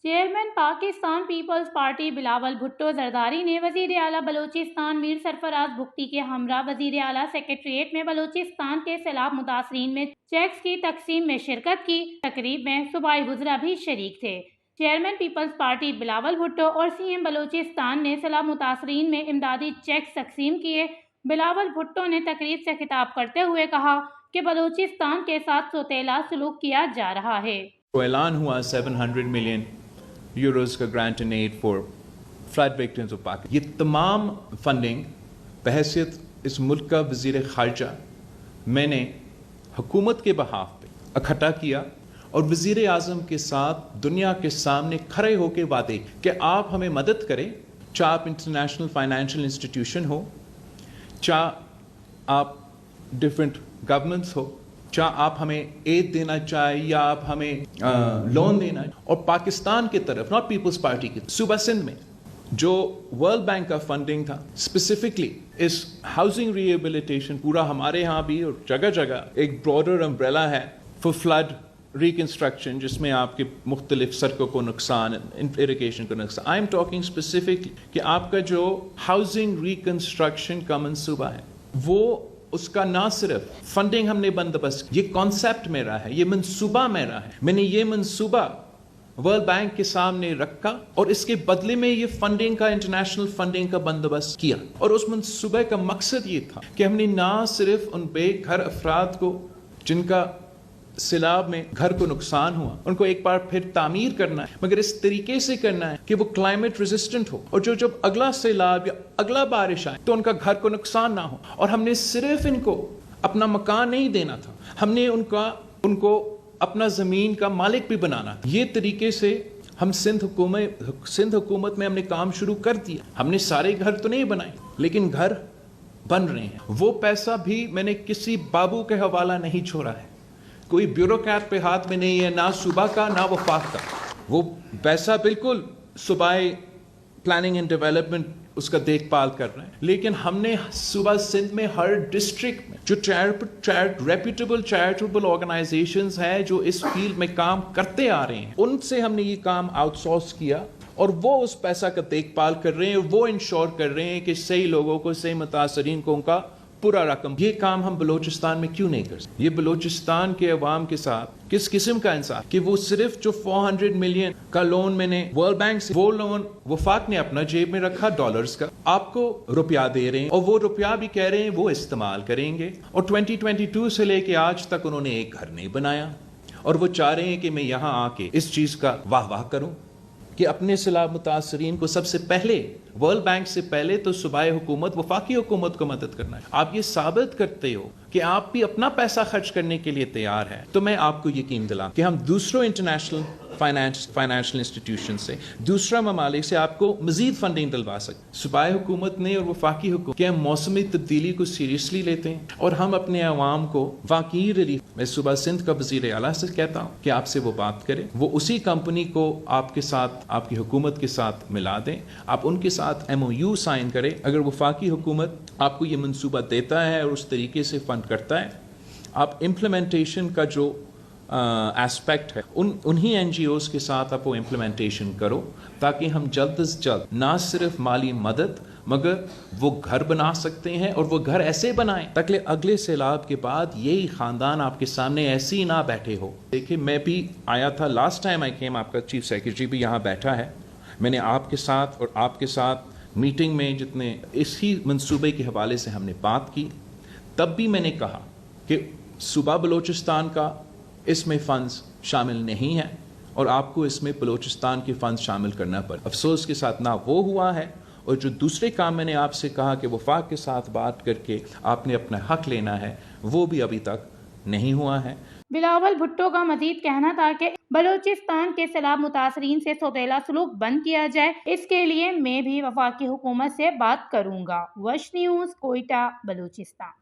Chairman Pakistan Peoples Party Bilawal Bhutto Zardari نے وزیر اعلیٰ بلوچستان میر سرفراز بگٹی کے ہمراہ وزیر اعلیٰ سیکریٹریٹ میں بلوچستان کے سیلاب متاثرین میں چیکس کی تقسیم میں شرکت کی۔ تقریب میں صوبائی وزراء بھی شریک تھے۔ چیئرمین پیپلز پارٹی بلاول بھٹو اور سی ایم بلوچستان نے سیلاب متاثرین میں امدادی چیکس تقسیم کیے۔ بلاول بھٹو نے تقریب سے خطاب کرتے ہوئے کہا کہ بلوچستان کے ساتھ سوتیلا سلوک کیا جا رہا ہے۔ اعلان ہوا 700 ملین یوروز کا grant and aid for flood victims of Pakistan. یہ تمام فنڈنگ بحیثیت اس ملک کا وزیر خارجہ میں نے حکومت کے بہاف پہ اکٹھا کیا اور وزیر اعظم کے ساتھ دنیا کے سامنے کھڑے ہو کے وعدے کہ آپ ہمیں مدد کریں، چاہے آپ انٹرنیشنل فائنینشیل انسٹیٹیوشن ہو، چاہے آپ ڈفرینٹ گورنمنٹس ہو، چاہے آپ ہمیں ایڈ دینا چاہے یا آپ ہمیں لون دینا، اور پاکستان کی طرف ناٹ پیپلز پارٹی کی صوبہ سندھ میں جو ورلڈ بینک کا فنڈنگ تھا اسپیسیفکلی اس ہاؤسنگ ریہیبلیٹیشن، پورا ہمارے ہاں بھی اور جگہ جگہ ایک براڈر امبریلا ہے فار فلڈ ریکنسٹرکشن، جس میں آپ کے مختلف سڑکوں کو نقصان، اریگیشن کو نقصان۔ آئی ایم ٹاکنگ اسپیسیفکلی کہ آپ کا جو ہاؤسنگ ریکنسٹرکشن کا منصوبہ ہے وہ اس کا نہ صرف فنڈنگ ہم نے بندوبست، یہ کانسیپٹ میرا ہے، یہ منصوبہ میرا ہے، میں نے یہ منصوبہ ورلڈ بینک کے سامنے رکھا اور اس کے بدلے میں یہ فنڈنگ کا، انٹرنیشنل فنڈنگ کا بندوبست کیا۔ اور اس منصوبے کا مقصد یہ تھا کہ ہم نے نہ صرف ان بے گھر افراد کو جن کا سیلاب میں گھر کو نقصان ہوا ان کو ایک بار پھر تعمیر کرنا ہے، مگر اس طریقے سے کرنا ہے کہ وہ کلائمیٹ ریزسٹنٹ ہو، اور جو جب اگلا سیلاب یا اگلا بارش آئے تو ان کا گھر کو نقصان نہ ہو۔ اور ہم نے صرف ان کو اپنا مکان نہیں دینا تھا، ہم نے ان کو اپنا زمین کا مالک بھی بنانا تھا۔ یہ طریقے سے ہم سندھ حکومت میں ہم نے کام شروع کر دیا۔ ہم نے سارے گھر تو نہیں بنائے لیکن گھر بن رہے ہیں۔ وہ پیسہ بھی میں نے کسی بابو کے حوالہ نہیں چھوڑا ہے، کوئی بیوروکریٹ پہ ہاتھ میں نہیں ہے، نہ صوبہ کا نہ وفاق کا۔ وہ پیسہ بالکل صوبائی پلاننگ اینڈ ڈیولپمنٹ اس کا دیکھ بھال کر رہے ہیں، لیکن ہم نے صوبہ سندھ میں ہر ڈسٹرکٹ میں جو ریپیوٹیبل چیریٹیبل آرگنائزیشنز ہیں جو اس فیلڈ میں کام کرتے آ رہے ہیں، ان سے ہم نے یہ کام آؤٹ سورس کیا اور وہ اس پیسہ کا دیکھ بھال کر رہے ہیں، وہ انشور کر رہے ہیں کہ صحیح لوگوں کو، صحیح متاثرین کو ان کا پورا رقم۔ یہ کام ہم بلوچستان میں کیوں نہیں کر سکتے؟ یہ بلوچستان کے عوام کے ساتھ کس قسم کا انصاف کہ وہ صرف جو 400 ملین کا لون میں نے ورلڈ بینک سے، وہ لون وفاق نے اپنا جیب میں رکھا ڈالرز کا، آپ کو روپیہ دے رہے ہیں اور وہ روپیہ بھی کہہ رہے ہیں وہ استعمال کریں گے، اور 2022 سے لے کے آج تک انہوں نے ایک گھر نہیں بنایا، اور وہ چاہ رہے ہیں کہ میں یہاں آ کے اس چیز کا واہ واہ کروں کہ اپنے سیلاب متاثرین کو سب سے پہلے، ورلڈ بینک سے پہلے تو صوبائی حکومت، وفاقی حکومت کو مدد کرنا ہے۔ آپ یہ ثابت کرتے ہو کہ آپ بھی اپنا پیسہ خرچ کرنے کے لیے تیار ہے، تو میں آپ کو یقین دلاؤں کہ ہم دوسروں انٹرنیشنل فائنینشیل انسٹیٹیوشن سے، دوسرا ممالک سے آپ کو مزید فنڈنگ دلوا سکتے۔ صوبائی حکومت نے اور وفاقی حکومت کہ ہم موسمی تبدیلی کو سیریسلی لیتے ہیں اور ہم اپنے عوام کو واقعی ریلیف، میں صوبہ سندھ کا وزیر اعلیٰ سے کہتا ہوں کہ آپ سے وہ بات کریں، وہ اسی کمپنی کو آپ کے ساتھ، آپ کی حکومت کے ساتھ ملا دیں، آپ ان کے ساتھ MOU سائن کریں۔ اگر وفاقی حکومت آپ کو یہ منصوبہ دیتا ہے اور اس طریقے سے فنڈ کرتا ہے، آپ امپلیمنٹیشن کا جو ایسپیکٹ ہے انہی NGOs کے ساتھ آپ وہ امپلیمنٹیشن کرو، تاکہ ہم جلد از جلد نہ صرف مالی مدد مگر وہ گھر بنا سکتے ہیں، اور وہ گھر ایسے بنائیں تاکہ اگلے سیلاب کے بعد یہی خاندان آپ کے سامنے ایسے ہی نہ بیٹھے ہو۔ دیکھیں میں بھی آیا تھا، لاسٹ ٹائم آئی کیم، آپ کا چیف سیکرٹری بھی یہاں بیٹھا ہے، میں نے آپ کے ساتھ اور آپ کے ساتھ میٹنگ میں جتنے اسی منصوبے کے حوالے سے ہم نے بات کی، تب بھی میں نے کہا کہ صوبہ بلوچستان کا اس میں فنڈز شامل نہیں ہے اور آپ کو اس میں بلوچستان کے فنڈز شامل کرنا پڑے۔ افسوس کے ساتھ نہ وہ ہوا ہے، اور جو دوسرے کام میں نے آپ سے کہا کہ وفاق کے ساتھ بات کر کے آپ نے اپنا حق لینا ہے، وہ بھی ابھی تک نہیں ہوا ہے۔ بلاول بھٹو کا مزید کہنا تھا کہ بلوچستان کے سیلاب متاثرین سے سوتیلا سلوک بند کیا جائے، اس کے لیے میں بھی وفاقی حکومت سے بات کروں گا۔ وش نیوز، کوئٹہ، بلوچستان۔